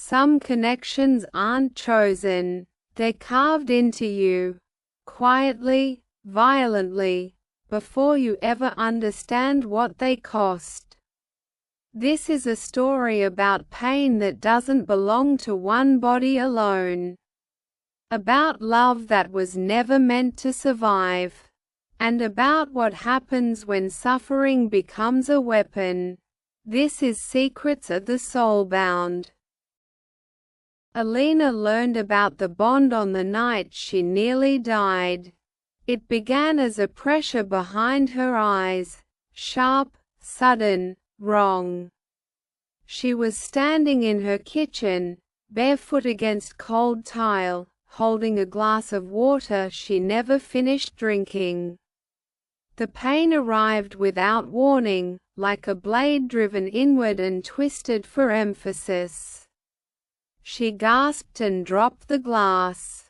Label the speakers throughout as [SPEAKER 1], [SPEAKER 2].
[SPEAKER 1] Some connections aren't chosen, they're carved into you, quietly, violently, before you ever understand what they cost. This is a story about pain that doesn't belong to one body alone. About love that was never meant to survive. And about what happens when suffering becomes a weapon. This is Secrets of the Soulbound. Alina learned about the bond on the night she nearly died. It began as a pressure behind her eyes, sharp, sudden, wrong. She was standing in her kitchen, barefoot against cold tile, holding a glass of water she never finished drinking. The pain arrived without warning, like a blade driven inward and twisted for emphasis. She gasped and dropped the glass.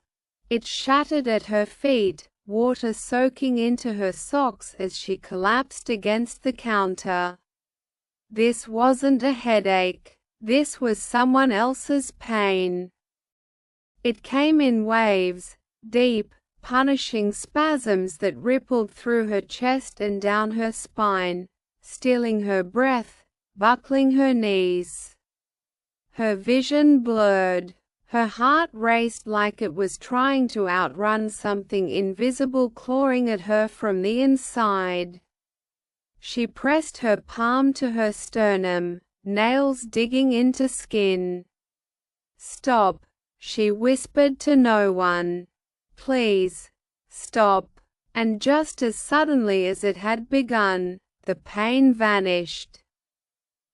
[SPEAKER 1] It shattered at her feet, water soaking into her socks as she collapsed against the counter. This wasn't a headache. This was someone else's pain. It came in waves, deep, punishing spasms that rippled through her chest and down her spine, stealing her breath, buckling her knees. Her vision blurred. Her heart raced like it was trying to outrun something invisible clawing at her from the inside. She pressed her palm to her sternum, nails digging into skin. "Stop," she whispered to no one. "Please, stop." And just as suddenly as it had begun, the pain vanished.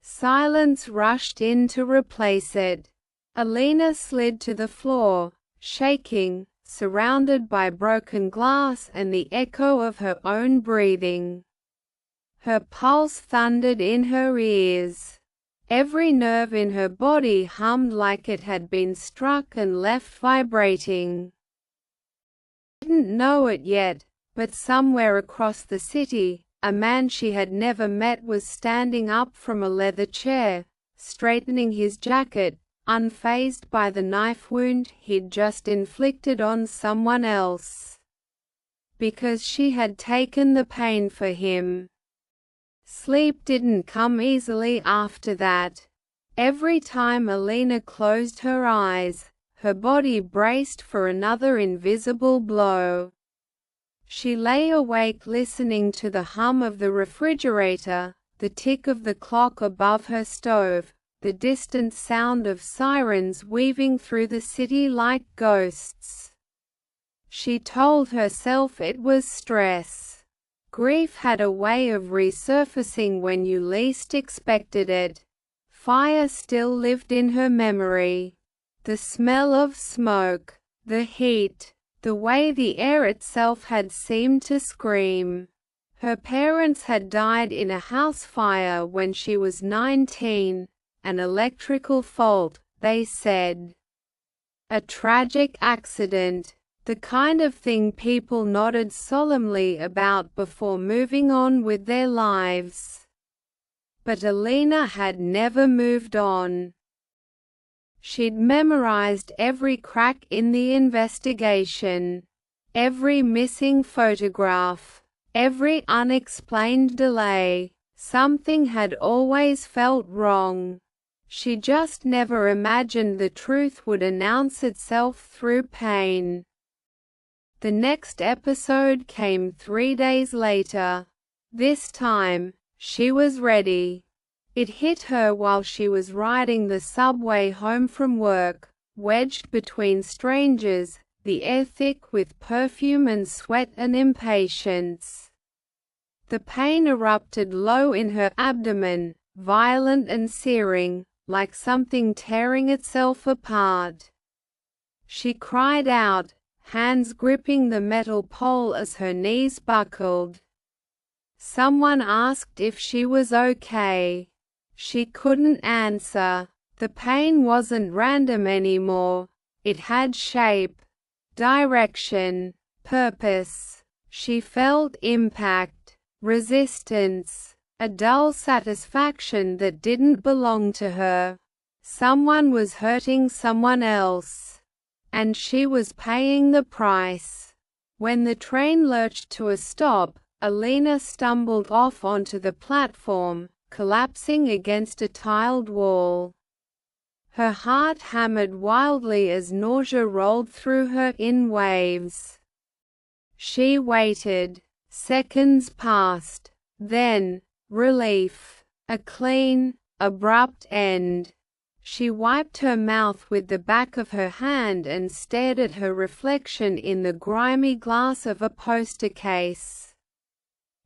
[SPEAKER 1] Silence rushed in to replace it. Alina slid to the floor, shaking, surrounded by broken glass and the echo of her own breathing. Her pulse thundered in her ears. Every nerve in her body hummed like it had been struck and left vibrating. She didn't know it yet, but somewhere across the city, a man she had never met was standing up from a leather chair, straightening his jacket, unfazed by the knife wound he'd just inflicted on someone else. Because she had taken the pain for him. Sleep didn't come easily after that. Every time Alina closed her eyes, her body braced for another invisible blow. She lay awake listening to the hum of the refrigerator, the tick of the clock above her stove, the distant sound of sirens weaving through the city like ghosts. She told herself it was stress. Grief had a way of resurfacing when you least expected it. Fire still lived in her memory. The smell of smoke, the heat, the way the air itself had seemed to scream. Her parents had died in a house fire when she was 19, an electrical fault, they said. A tragic accident. The kind of thing people nodded solemnly about before moving on with their lives. But Alina had never moved on. She'd memorized every crack in the investigation, every missing photograph, every unexplained delay. Something had always felt wrong. She just never imagined the truth would announce itself through pain. The next episode came 3 days later. This time, she was ready. It hit her while she was riding the subway home from work, wedged between strangers, the air thick with perfume and sweat and impatience. The pain erupted low in her abdomen, violent and searing, like something tearing itself apart. She cried out, hands gripping the metal pole as her knees buckled. Someone asked if she was okay. She couldn't answer. The pain wasn't random anymore. It had shape, direction, purpose. She felt impact, resistance, a dull satisfaction that didn't belong to her. Someone was hurting someone else, and she was paying the price. When the train lurched to a stop, Alina stumbled off onto the platform, collapsing against a tiled wall. Her heart hammered wildly as nausea rolled through her in waves. She waited. Seconds passed. Then, relief. A clean, abrupt end. She wiped her mouth with the back of her hand and stared at her reflection in the grimy glass of a poster case.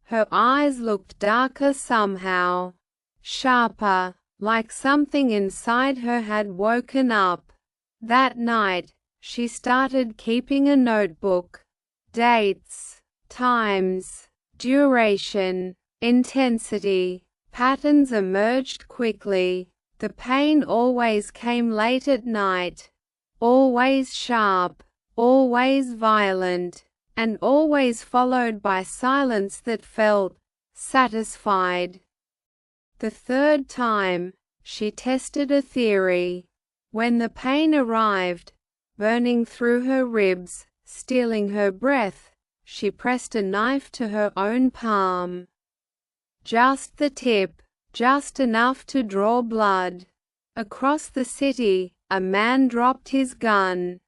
[SPEAKER 1] Her eyes looked darker somehow. Sharper, like something inside her had woken up. That night, she started keeping a notebook. Dates, times, duration, intensity. Patterns emerged quickly. The pain always came late at night. Always sharp, always violent, and always followed by silence that felt satisfied. The third time, she tested a theory. When the pain arrived, burning through her ribs, stealing her breath, she pressed a knife to her own palm. Just the tip, just enough to draw blood. Across the city, a man dropped his gun.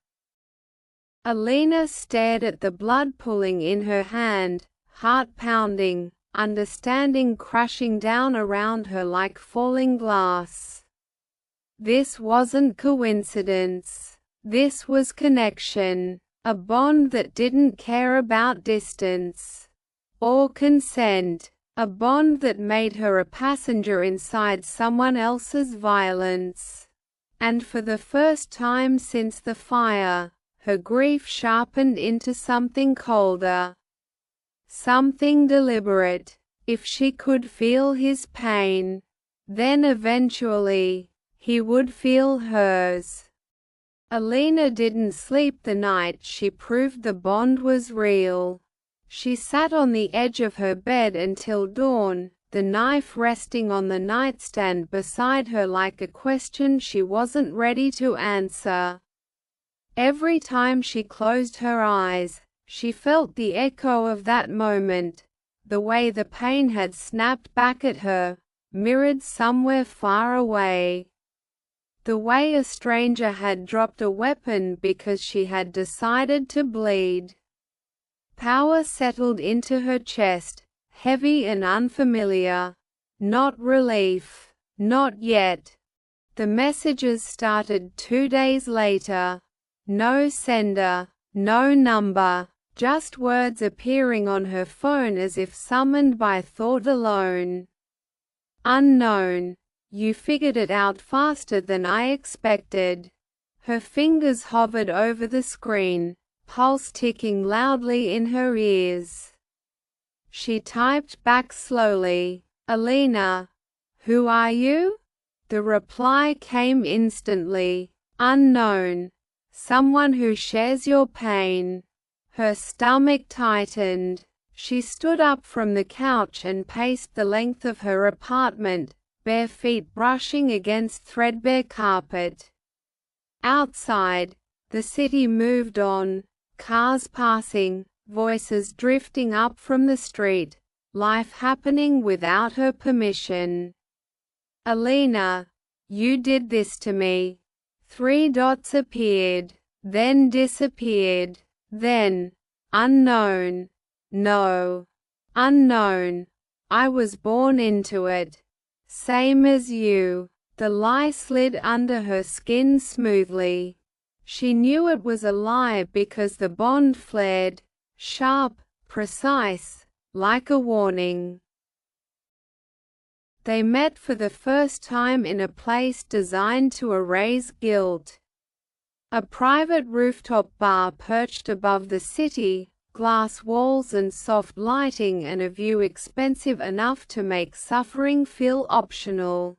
[SPEAKER 1] Alina stared at the blood pooling in her hand, heart pounding, understanding crashing down around her like falling glass. This wasn't coincidence. This was connection. A bond that didn't care about distance or consent. A bond that made her a passenger inside someone else's violence. And for the first time since the fire, her grief sharpened into something colder. Something deliberate. If she could feel his pain, then eventually, he would feel hers. Alina didn't sleep the night she proved the bond was real. She sat on the edge of her bed until dawn, the knife resting on the nightstand beside her like a question she wasn't ready to answer. Every time she closed her eyes, she felt the echo of that moment, the way the pain had snapped back at her, mirrored somewhere far away. The way a stranger had dropped a weapon because she had decided to bleed. Power settled into her chest, heavy and unfamiliar. Not relief. Not yet. The messages started 2 days later. No sender, no number, just words appearing on her phone as if summoned by thought alone. Unknown. You figured it out faster than I expected. Her fingers hovered over the screen, pulse ticking loudly in her ears. She typed back slowly, "Alina, who are you?" The reply came instantly, "Unknown. Someone who shares your pain." Her stomach tightened. She stood up from the couch and paced the length of her apartment, bare feet brushing against threadbare carpet. Outside, the city moved on. Cars passing, voices drifting up from the street, life happening without her permission. "Alina, you did this to me." 3 dots appeared, then disappeared, then, "Unknown. No. Unknown. I was born into it. Same as you." The lie slid under her skin smoothly. She knew it was a lie because the bond flared, sharp, precise, like a warning. They met for the first time in a place designed to erase guilt. A private rooftop bar perched above the city, glass walls and soft lighting and a view expensive enough to make suffering feel optional.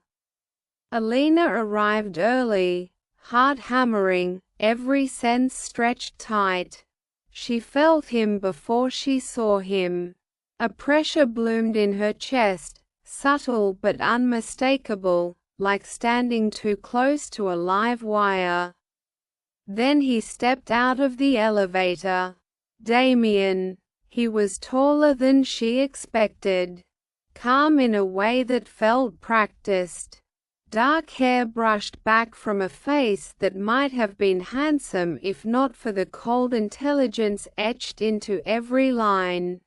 [SPEAKER 1] Alina arrived early, heart hammering, every sense stretched tight. She felt him before she saw him. A pressure bloomed in her chest, subtle but unmistakable, like standing too close to a live wire. Then he stepped out of the elevator. Damien. He was taller than she expected. Calm in a way that felt practiced. Dark hair brushed back from a face that might have been handsome if not for the cold intelligence etched into every line.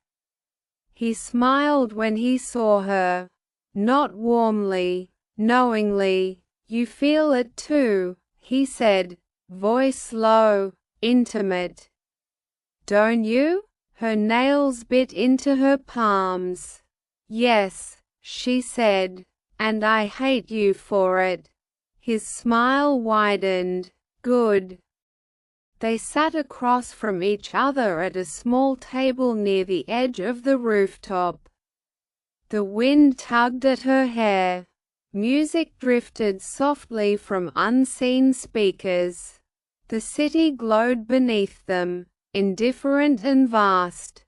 [SPEAKER 1] He smiled when he saw her. Not warmly, knowingly. "You feel it too," he said, voice low, intimate. "Don't you?" Her nails bit into her palms. "Yes," she said. "And I hate you for it." His smile widened. "Good." They sat across from each other at a small table near the edge of the rooftop. The wind tugged at her hair. Music drifted softly from unseen speakers. The city glowed beneath them, indifferent and vast.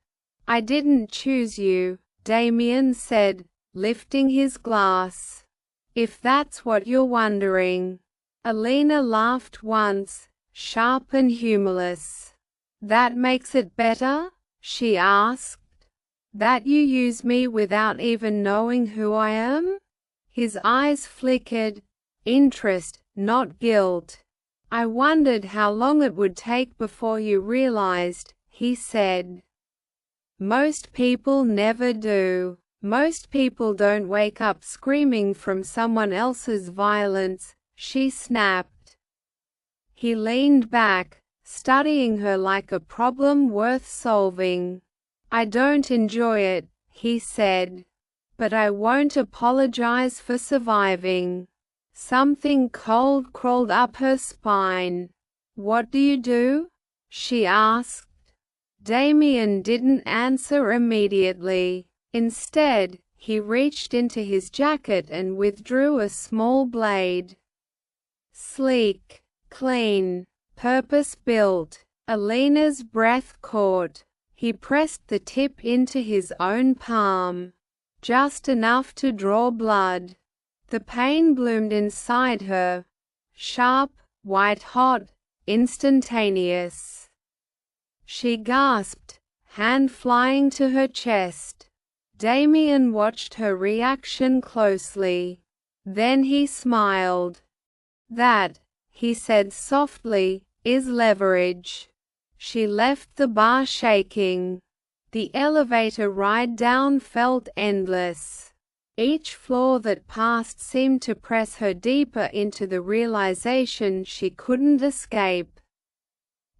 [SPEAKER 1] "I didn't choose you," Damien said, lifting his glass. "If that's what you're wondering." Alina laughed once, sharp and humorless. "That makes it better?" she asked. "That you use me without even knowing who I am?" His eyes flickered. Interest, not guilt. "I wondered how long it would take before you realized," he said. "Most people never do. Most people don't wake up screaming from someone else's violence," she snapped. He leaned back, studying her like a problem worth solving. "I don't enjoy it," he said. "But I won't apologize for surviving." Something cold crawled up her spine. "What do you do?" she asked. Damien didn't answer immediately. Instead, he reached into his jacket and withdrew a small blade. Sleek, clean, purpose-built. Alina's breath caught. He pressed the tip into his own palm. Just enough to draw blood. The pain bloomed inside her. Sharp, white-hot, instantaneous. She gasped, hand flying to her chest. Damien watched her reaction closely. Then he smiled. "That," he said softly, "is leverage." She left the bar shaking. The elevator ride down felt endless. Each floor that passed seemed to press her deeper into the realization she couldn't escape.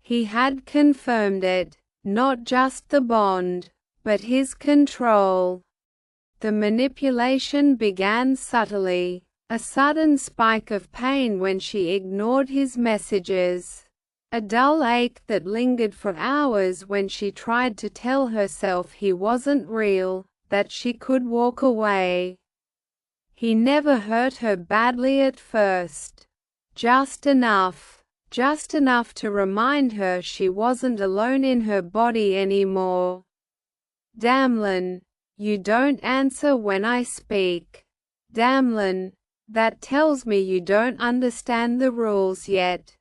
[SPEAKER 1] He had confirmed it, not just the bond, but his control. The manipulation began subtly, a sudden spike of pain when she ignored his messages. A dull ache that lingered for hours when she tried to tell herself he wasn't real, that she could walk away. He never hurt her badly at first. Just enough to remind her she wasn't alone in her body anymore. "Damien, you don't answer when I speak. Damien, that tells me you don't understand the rules yet."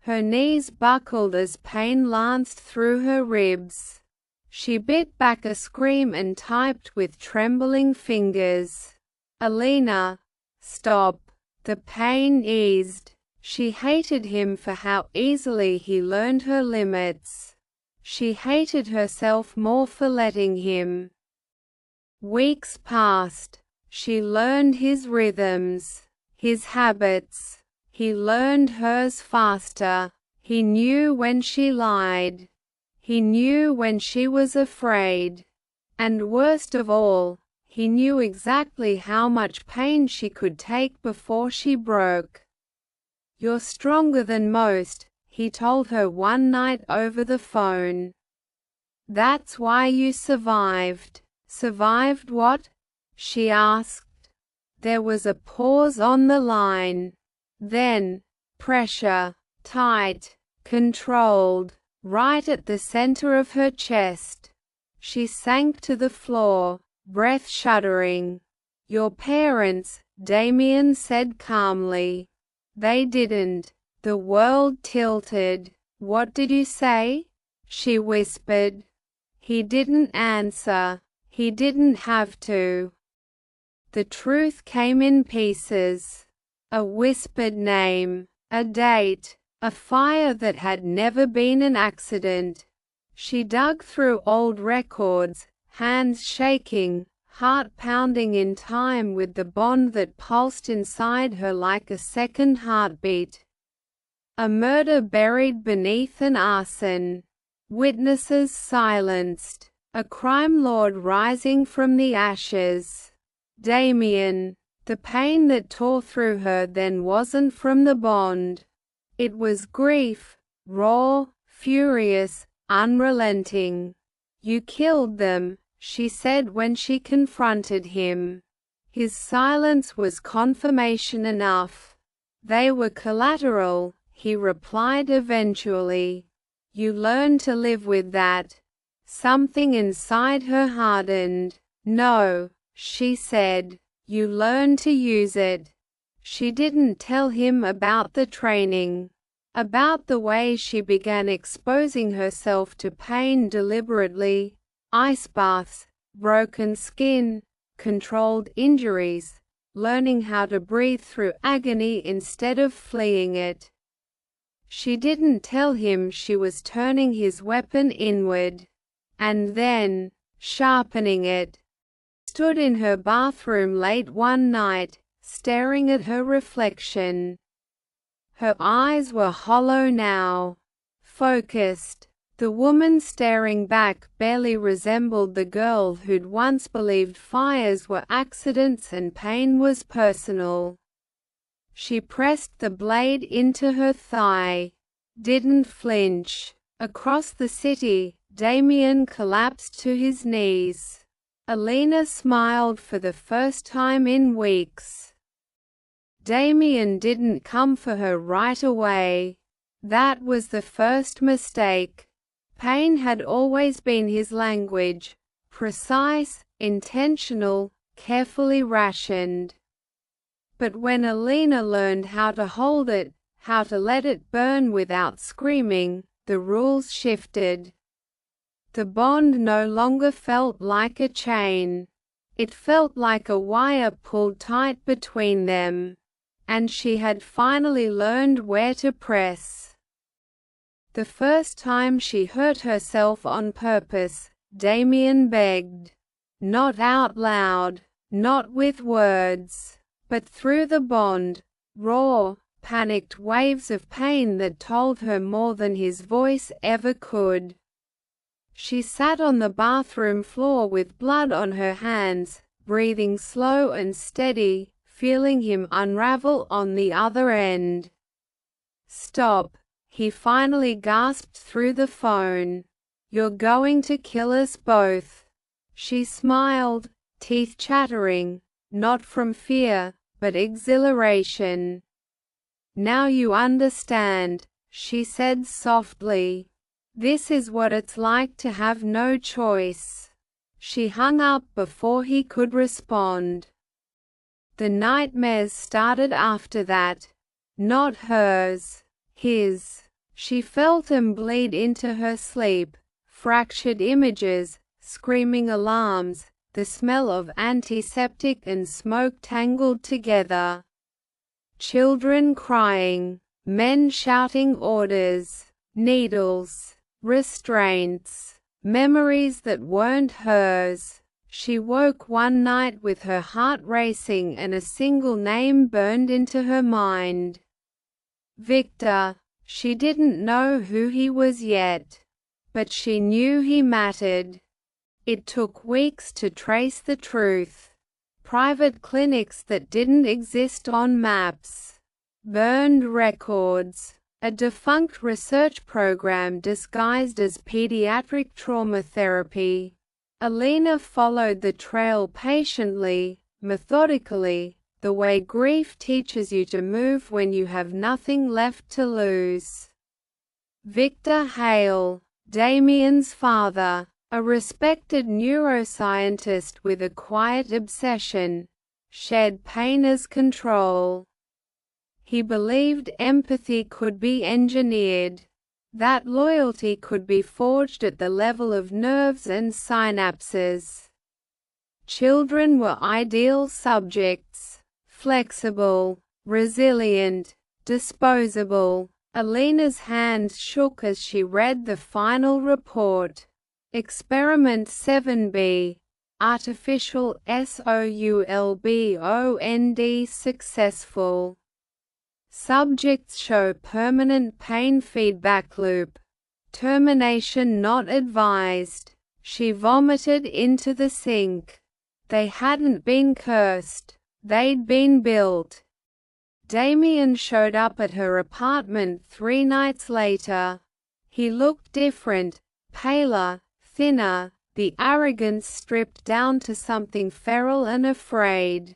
[SPEAKER 1] Her knees buckled as pain lanced through her ribs. She bit back a scream and typed with trembling fingers. "Alina, stop." The pain eased. She hated him for how easily he learned her limits. She hated herself more for letting him. Weeks passed. She learned his rhythms, his habits. He learned hers faster. He knew when she lied. He knew when she was afraid. And worst of all, he knew exactly how much pain she could take before she broke. "You're stronger than most," he told her one night over the phone. "That's why you survived." "Survived what?" she asked. There was a pause on the line. Then, pressure, tight, controlled, right at the center of her chest. She sank to the floor, breath shuddering. "Your parents," Damien said calmly. They didn't. The world tilted. What did you say? She whispered. He didn't answer. He didn't have to. The truth came in pieces. A whispered name, a date, a fire that had never been an accident. She dug through old records, hands shaking, heart pounding in time with the bond that pulsed inside her like a second heartbeat. A murder buried beneath an arson. Witnesses silenced. A crime lord rising from the ashes. Damien. The pain that tore through her then wasn't from the bond. It was grief, raw, furious, unrelenting. You killed them, she said when she confronted him. His silence was confirmation enough. They were collateral, he replied eventually. You learn to live with that. Something inside her hardened. No, she said. You learn to use it. She didn't tell him about the training. About the way she began exposing herself to pain deliberately. Ice baths, broken skin, controlled injuries, learning how to breathe through agony instead of fleeing it. She didn't tell him she was turning his weapon inward. And then, sharpening it. Stood in her bathroom late one night, staring at her reflection. Her eyes were hollow now. Focused. The woman staring back barely resembled the girl who'd once believed fires were accidents and pain was personal. She pressed the blade into her thigh. Didn't flinch. Across the city, Damien collapsed to his knees. Alina smiled for the first time in weeks. Damien didn't come for her right away. That was the first mistake. Pain had always been his language, precise, intentional, carefully rationed. But when Alina learned how to hold it, how to let it burn without screaming, the rules shifted. The bond no longer felt like a chain. It felt like a wire pulled tight between them. And she had finally learned where to press. The first time she hurt herself on purpose, Damien begged. Not out loud, not with words, but through the bond, raw, panicked waves of pain that told her more than his voice ever could. She sat on the bathroom floor with blood on her hands, breathing slow and steady, feeling him unravel on the other end. Stop, he finally gasped through the phone. You're going to kill us both. She smiled, teeth chattering, not from fear, but exhilaration. Now you understand, she said softly. This is what it's like to have no choice. She hung up before he could respond. The nightmares started after that. Not hers, his. She felt them bleed into her sleep, fractured images, screaming alarms, the smell of antiseptic and smoke tangled together. Children crying, men shouting orders, needles, restraints, memories that weren't hers. She woke one night with her heart racing and a single name burned into her mind. Victor. She didn't know who he was yet. But she knew he mattered. It took weeks to trace the truth. Private clinics that didn't exist on maps. Burned records. A defunct research program disguised as pediatric trauma therapy. Alina followed the trail patiently, methodically, the way grief teaches you to move when you have nothing left to lose. Victor Hale, Damien's father, a respected neuroscientist with a quiet obsession, shed pain as control. He believed empathy could be engineered, that loyalty could be forged at the level of nerves and synapses. Children were ideal subjects, flexible, resilient, disposable. Alina's hands shook as she read the final report. Experiment 7B. Artificial Soulbound successful. Subjects show permanent pain feedback loop. Termination not advised. She vomited into the sink. They hadn't been cursed. They'd been built. Damien showed up at her apartment 3 nights later. He looked different, paler, thinner, the arrogance stripped down to something feral and afraid.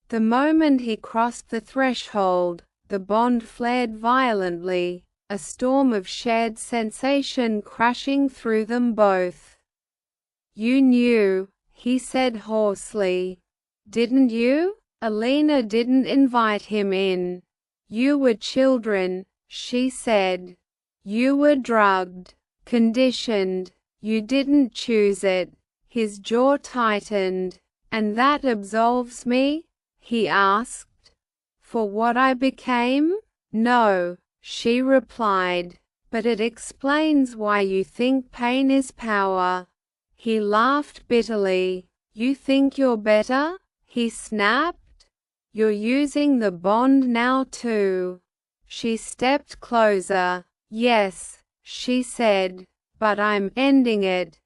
[SPEAKER 1] The moment he crossed the threshold, the bond flared violently, a storm of shared sensation crashing through them both. "You knew," he said hoarsely. "Didn't you?" Alina didn't invite him in. "You were children," she said. "You were drugged, conditioned. You didn't choose it." His jaw tightened. "And that absolves me?" he asked. "For what I became?" "No," she replied. "But it explains why you think pain is power." He laughed bitterly. "You think you're better?" he snapped. "You're using the bond now too." She stepped closer. "Yes," she said, "but I'm ending it."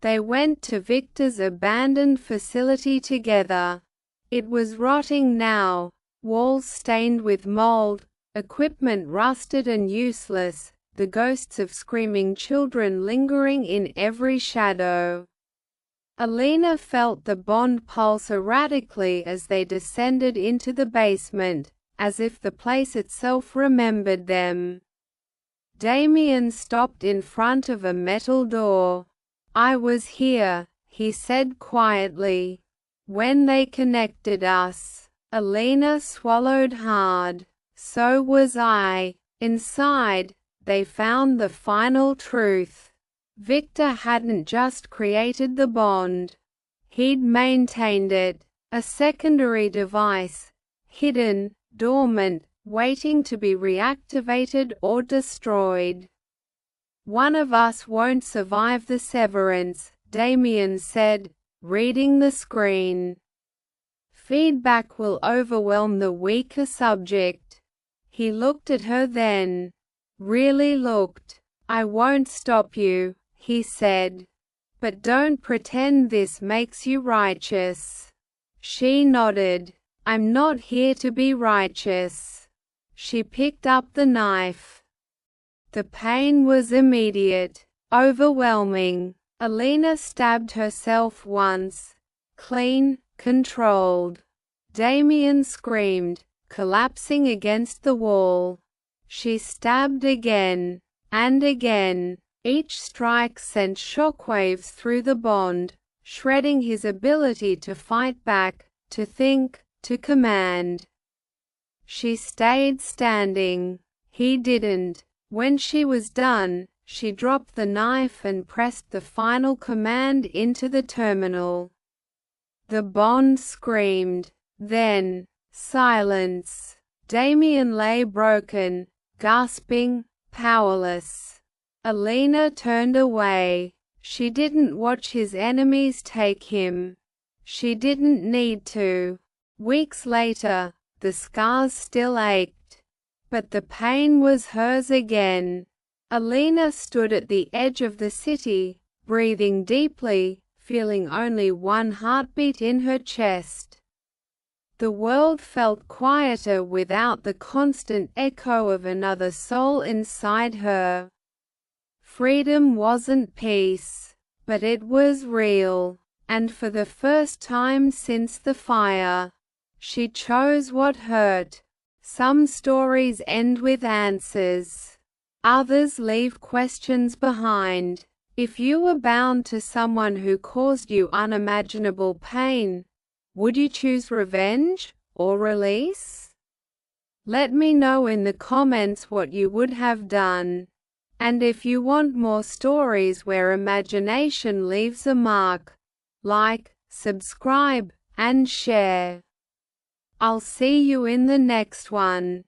[SPEAKER 1] They went to Victor's abandoned facility together. It was rotting now, walls stained with mold, equipment rusted and useless, the ghosts of screaming children lingering in every shadow. Alina felt the bond pulse erratically as they descended into the basement, as if the place itself remembered them. Damien stopped in front of a metal door. "I was here," he said quietly, "when they connected us." Alina swallowed hard. "So was I." Inside, they found the final truth. Victor hadn't just created the bond. He'd maintained it, a secondary device, hidden, dormant, waiting to be reactivated or destroyed. "One of us won't survive the severance," Damien said, reading the screen. "Feedback will overwhelm the weaker subject." He looked at her then. Really looked. "I won't stop you," he said. "But don't pretend this makes you righteous." She nodded. "I'm not here to be righteous." She picked up the knife. The pain was immediate, overwhelming. Alina stabbed herself once. Clean, controlled. Damien screamed, collapsing against the wall. She stabbed again. And again. Each strike sent shockwaves through the bond, shredding his ability to fight back, to think, to command. She stayed standing. He didn't. When she was done, she dropped the knife and pressed the final command into the terminal. The bond screamed. Then, silence. Damien lay broken, gasping, powerless. Alina turned away. She didn't watch his enemies take him. She didn't need to. Weeks later, the scars still ached. But the pain was hers again. Alina stood at the edge of the city, breathing deeply, feeling only one heartbeat in her chest. The world felt quieter without the constant echo of another soul inside her. Freedom wasn't peace, but it was real, and for the first time since the fire, she chose what hurt. Some stories end with answers. Others leave questions behind. If you were bound to someone who caused you unimaginable pain, Would you choose revenge, or release? Let me know in the comments what you would have done. And if you want more stories where imagination leaves a mark, like, subscribe, and share. I'll see you in the next one.